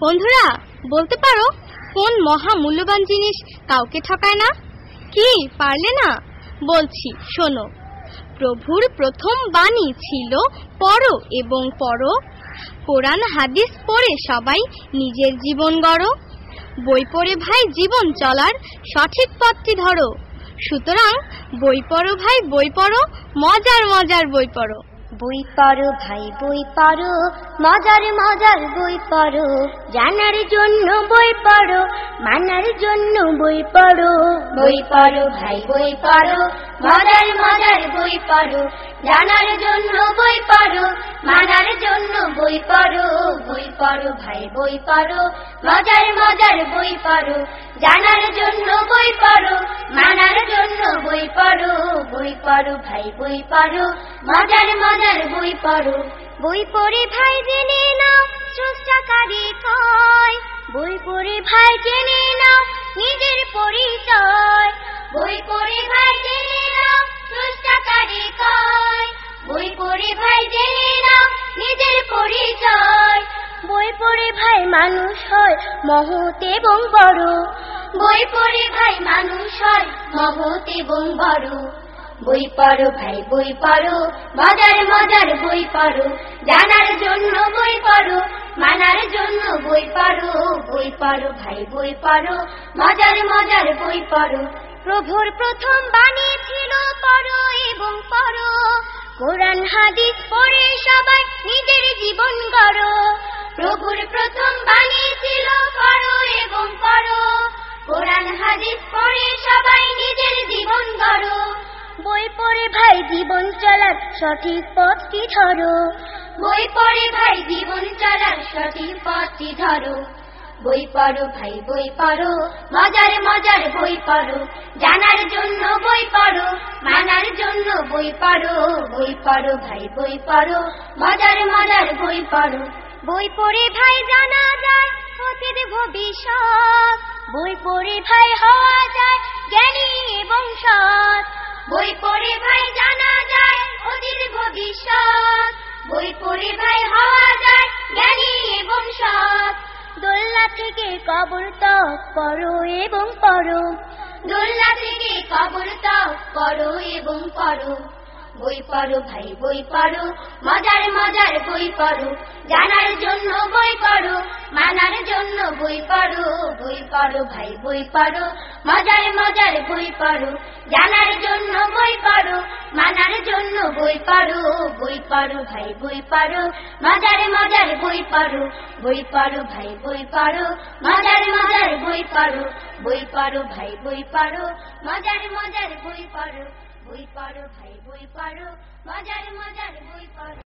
বন্ধুরা, বলতে পারো কোন মহামূল্যবান জিনিস কাউকে ঠকায় না? কি পারলে না? বলছি, শোনো। প্রভুর প্রথম বাণী ছিল পড়ো এবং পড়ো। কোরআন হাদিস পড়ে সবাই নিজের জীবন গড়ো। বই পড়ে ভাই জীবন চলার সঠিক পথটি ধরো। সুতরাং বই পড়ো ভাই, বই পড়ো, মজার মজার বই পড়ো। বই পড়ো ভাই, বই পড়ো, মজার মজার বই পড়ো। জানার জন্য বই পড়ো, মানার জন্য বই পড়ো। বই পড়ো ভাই, বই পড়ো, মজার মজার বই পড়ো। জানার জন্য বই পড়ো, মানার জন্য বই পড়ো। বই পড়ো ভাই, বই পড়ো, মজার মজার বই পড়ো। জানার জন্য বই পড়ো, মানার জন্য বই পড়ো। বই পড়ো ভাই, বই পড়ো, মজার মজার বই পড়ো। বই পড়ে ভাই জেনে নাও স্রষ্টাকারী কয়। বই পড়ে ভাই জেনে নাও নিজের পরিচয়। বই পড়ে ভাই জেনে নাও স্রষ্টাকারী কয়। বই পড়ে ভাই জেনে নাও নিজের পরিচয়। বই পড়ে ভাই মানুষ হয় মহৎ এবং বড়। বই পড়ে ভাই মানুষ হয় মহৎ এবং বড়। বই পড়ো ভাই, বই পড়ো, মজার মজার বই পড়ো। জানার জন্য বই পড়ো, মানার জন্য বই পড়ো। বই পড়ো ভাই, বই পড়ো, মজার মজার বই পড়ো। প্রভুর প্রথম বাণী ছিল পড়ো এবং পড়ো। কোরআন হাদিস পড়ে সবাই নিজের জীবন গড়ো। প্রভুর প্রথম বাণী ছিল পড়ো এবং পড়ো। কোরআন হাদিস পড়ে সবাই নিজের জীবন গড়ো। বই পড়ে ভাই জীবন চলার সঠিক পথটি ধরো। বই পড়ে ভাই জীবন চলার সঠিক পথটি ধরো। বই পড়ো ভাই, বই পড়ো, মজার মজার বই পড়ো। জানার জন্য বই পড়ো, মানার জন্য বই পড়ো। বই পড়ো ভাই, বই পড়ো, মজার মজার বই পড়ো। বই পড়ে ভাই জানা যায় অতীত ভবিষ্যৎ। বই পড়ে ভাই হওয়া যায় জ্ঞানী এবং সৎ। বই পড়ে ভাই জানা যায় অতীত ভবিষ্যৎ। বই পড়ে ভাই হওয়া যায় জ্ঞানী এবং সৎ। দোলনা থেকে কবর তক পড়ো এবং পড়ো। দোলনা থেকে কবর তক পড়ো এবং পড়ো। বই পড়ো ভাই, বই পড়ো, মজার মজার বই পড়ো। জানার জন্য বই পড়ো, মানার জন্য বই পড়ো। বই পড়ো ভাই, বই পড়ো, মজার মজার বই পড়ো। জানার জন্য বই পড়ো, মানার জন্য বই পড়ো। বই পড়ো ভাই, বই পড়ো, মজার মজার বই পড়ো। বই পড়ো ভাই, বই পড়ো, মজার মজার বই পড়ো। বই পড়ো ভাই, বই পড়ো, মজার মজার বই পড়ো। বই পড়ো ভাই, বই পড়ো, মজার মজার বই পড়ো।